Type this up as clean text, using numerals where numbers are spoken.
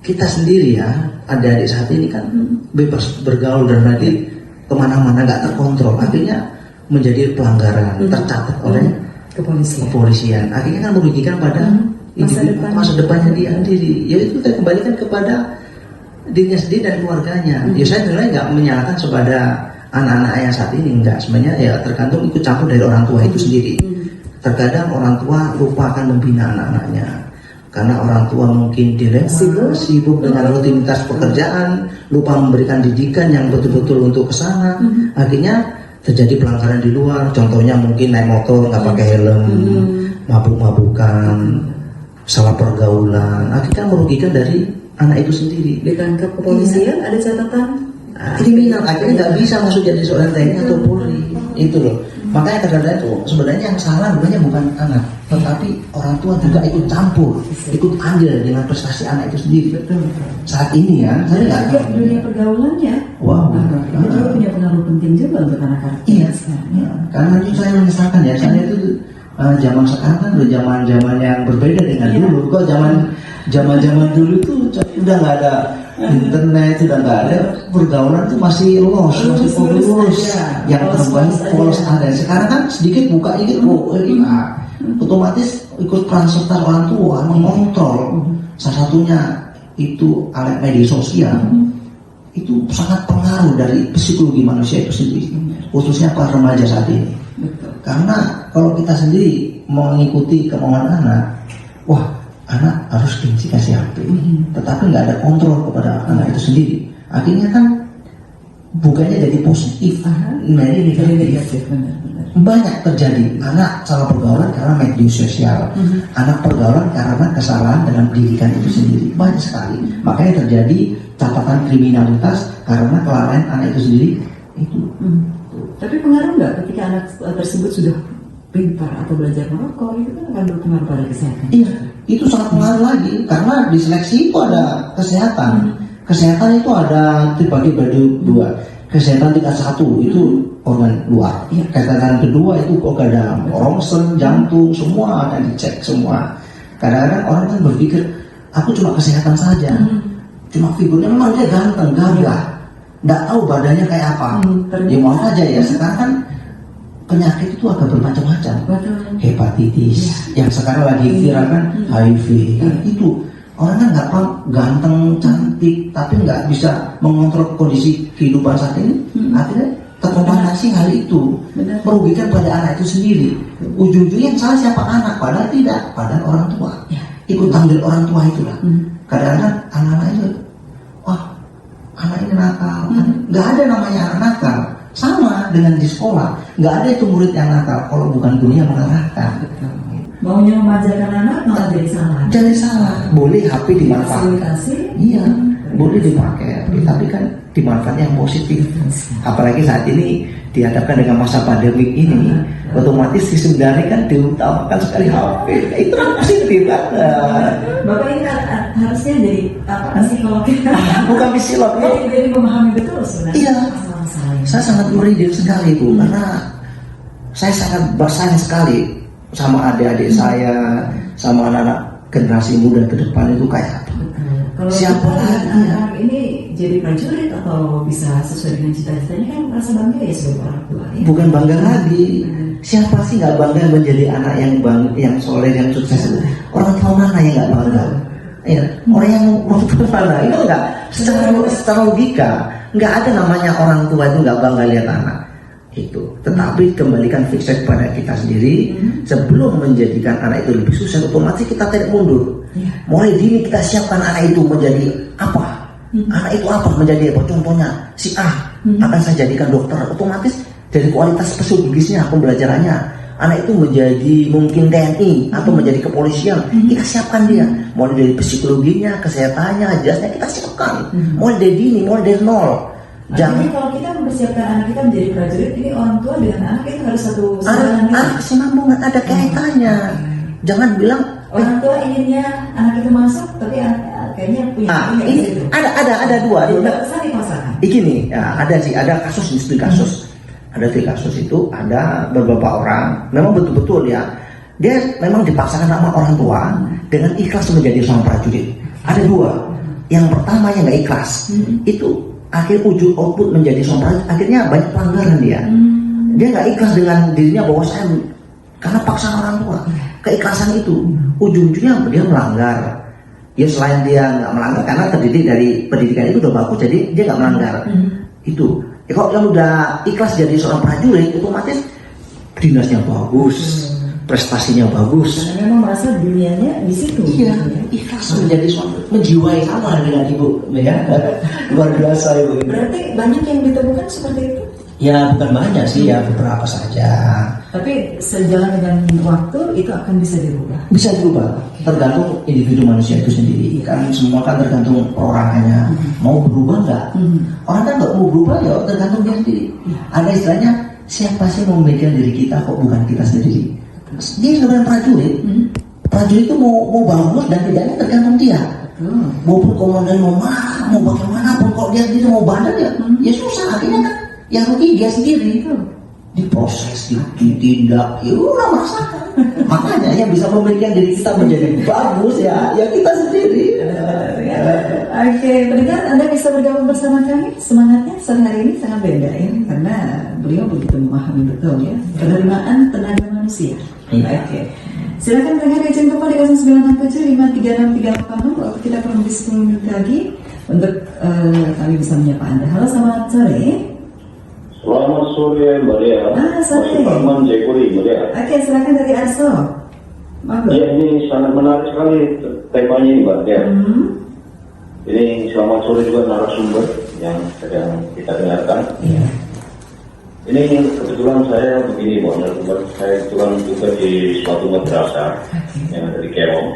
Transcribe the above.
kita sendiri ya, adik-adik saat ini kan bebas bergaul dan lagi kemana-mana nggak terkontrol, akhirnya menjadi pelanggaran tercatat oleh kepolisian. Akhirnya kan merugikan pada masa depannya dia sendiri. Ya itu kita kembalikan kepada dirinya sendiri dan keluarganya. Ya saya sebenarnya nggak menyalahkan kepada anak-anak yang saat ini, enggak. Sebenarnya ya tergantung ikut campur dari orang tua itu sendiri. Terkadang orang tua lupa akan membina anak-anaknya karena orang tua mungkin dilema, sibuk dengan rutinitas pekerjaan, lupa memberikan didikan yang betul-betul untuk kesana. Akhirnya terjadi pelanggaran di luar, contohnya mungkin naik motor nggak pakai helm, mabuk-mabukan, salah pergaulan, akhirnya merugikan dari anak itu sendiri. Ditangkap kepolisian ada catatan kriminal, akhirnya nggak bisa masuk jadi seorang TNI atau Polri, itu loh. Makanya kadang-kadang itu sebenarnya yang salah bukan anak, tetapi orang tua juga ikut campur, ikut andil dengan prestasi anak itu sendiri. Saat ini ya, saya nggak tahu. Dunia pergaulannya, itu juga punya pengaruh penting juga untuk anak-anak. Iya, karena itu saya menyesalkan ya, saya itu zaman sekarang kan udah zaman yang berbeda dengan dulu. Kok zaman dulu tuh udah nggak ada internet, udah nggak ada pergaulan tuh masih los, masih polos. Yang terbaik polos ada. Sekarang kan sedikit buka ini, otomatis ikut peran serta orang tua mengontrol. Salah satunya itu alat media sosial. Itu sangat pengaruh dari psikologi manusia itu sendiri, khususnya para remaja saat ini. Karena kalau kita sendiri mengikuti kemauan anak, wah anak harus dikasih HP, tetapi nggak ada kontrol kepada anak itu sendiri. Akhirnya kan bukannya jadi positif, menjadi negatif. Banyak terjadi anak salah pergaulan karena media sosial, anak pergaulan karena kesalahan dalam pendidikan itu sendiri, banyak sekali. Makanya terjadi catatan kriminalitas karena kelalaian anak itu sendiri itu. Tapi pengaruh nggak ketika anak tersebut sudah pintar atau belajar merokok, itu kan akan berpengaruh pada kesehatan? Iya, itu sangat pengaruh lagi karena di seleksi itu ada kesehatan. Kesehatan itu ada dibagi dua. Kesehatan tingkat 1 itu organ luar. Kesehatan kedua itu organ dalam, rongsen, jantung, semua akan dicek semua. Kadang-kadang orang kan berpikir aku cuma kesehatan saja, cuma figurnya memang dia ganteng, gagah, nggak tahu badannya kayak apa. Ya maaf aja ya, sekarang kan penyakit itu agak bermacam-macam. Hepatitis, yang sekarang lagi viral kan HIV. Itu orang kan nggak paham, ganteng, cantik, tapi nggak bisa mengontrol kondisi kehidupan saat ini. Akhirnya terkontaminasi hal itu, merugikan pada anak itu sendiri. Ujung-ujungnya yang salah siapa? Anak, padahal tidak, padahal orang tua. Ikut tanggung orang tua itulah. Kadang-kadang anak-anak itu, wah anak ini nakal. Nggak ada namanya anak nakal. Sama dengan di sekolah, nggak ada itu murid yang nakal kalau bukan gurunya mengarahkan. Maunya memanjakan anak malah jadi salah. Jadi salah. Boleh HP dimanfaatkan. Iya, boleh dipakai, tapi kan dimanfaatkan yang positif. Apalagi saat ini dihadapkan dengan masa pandemi ini, otomatis sistem daring kan diutamakan sekali HP. Itu kan positif kan. Bapak ini harusnya jadi psikolog. Bukan psikolog. Jadi memahami betul sebenarnya. Iya. Saya sangat merinding sekali Bu, karena saya sangat bersayang sekali sama adik-adik saya, sama anak-anak generasi muda ke depan itu kayak apa? Kalau siapa lagi anak ini jadi prajurit atau bisa sesuai dengan cita-citanya kan merasa bangga ya sebagai orang tua ya? Bukan bangga lagi. Siapa sih nggak bangga menjadi anak yang soleh, yang sukses? Orang tua mana yang nggak bangga? Ya, orang yang mau mana itu enggak secara logika nggak ada namanya orang tua itu nggak bangga lihat anak itu. Tetapi kembalikan fixed pada kita sendiri. Sebelum menjadikan anak itu lebih sukses, otomatis kita tidak mundur. Mulai dini kita siapkan anak itu menjadi apa? Anak itu apa? Menjadi apa? Contohnya si A akan saya jadikan dokter. Otomatis dari kualitas psikologisnya, pembelajarannya, anak itu menjadi mungkin TNI atau menjadi kepolisian. Kita siapkan dia. Mulai dari psikologinya, kesehatannya, jasnya kita siapkan. Mulai dari dini, mulai dari nol. Jangan. Kalau kita mempersiapkan anak kita menjadi prajurit, ini orang tua dengan anak itu harus satu kesinambungan, ada kaitannya. Jangan bilang orang tua inginnya anak itu masuk, tapi kayaknya punya ini gitu. Ada dua. Begini, ya, ada kasus di studi kasus. Ada 3 kasus itu, ada beberapa orang memang betul-betul ya, dia memang dipaksakan sama orang tua dengan ikhlas menjadi seorang prajurit. Ada 2. yang pertama yang nggak ikhlas itu akhir ujung output menjadi sombong, akhirnya banyak pelanggaran dia. Dia nggak ikhlas dengan dirinya bahwa saya karena paksaan orang tua. Keikhlasan itu ujung-ujungnya dia melanggar. Ya selain dia nggak melanggar karena terdidik dari pendidikan itu udah bagus, jadi dia nggak melanggar. Itu. Ya, kalau yang udah ikhlas jadi seorang prajurit, otomatis dinasnya bagus, prestasinya bagus. Karena memang merasa dunianya di situ. Iya, ikhlas menjadi suami, menjiwai sama dengan ibu, ya. Luar biasa ibu. Berarti banyak yang ditemukan seperti itu. Ya bukan banyak sih, ya beberapa saja. Tapi sejalan dengan waktu itu akan bisa dirubah. Bisa dirubah, tergantung individu manusia itu sendiri. Kan semua kan tergantung perorangannya. Mau berubah nggak? Orang kan nggak mau berubah ya, tergantung dia sendiri. Ada istilahnya, siapa sih mau memegang diri kita kok bukan kita sendiri? Dia sebagai prajurit. Prajurit itu mau bagus dan tidaknya tergantung dia. Maupun komandan mau marah, mau bagaimanapun, kalau dia sendiri mau badan ya susah. Akhirnya kan yang rugi dia sendiri. Diproses, ditindak, ya udah merasakan. Makanya yang bisa membikin diri kita menjadi bagus ya kita sendiri. Oke, pendengar, Anda bisa bergabung bersama kami. Semangatnya sore hari ini sangat beda ya, karena beliau begitu memahami betul ya penerimaan tenaga manusia. Oke. Silakan pendengar izin kembali di 0967536386. Waktu kita kurang lebih 10 menit lagi untuk kami bisa menyapa Anda. Halo, selamat sore. Selamat sore Mbak Dea. Sore. Mas Parman Jayapuri Mbak Dea. Oke, silakan dari Arso. Monggo. Ya, ini sangat menarik sekali temanya ini Mbak Dea. Ini selamat sore juga narasumber yang sedang kita dengarkan. Iya. Ini kebetulan saya begini Mbak narasumber, saya kebetulan juga di suatu madrasah yang ada di Kerom.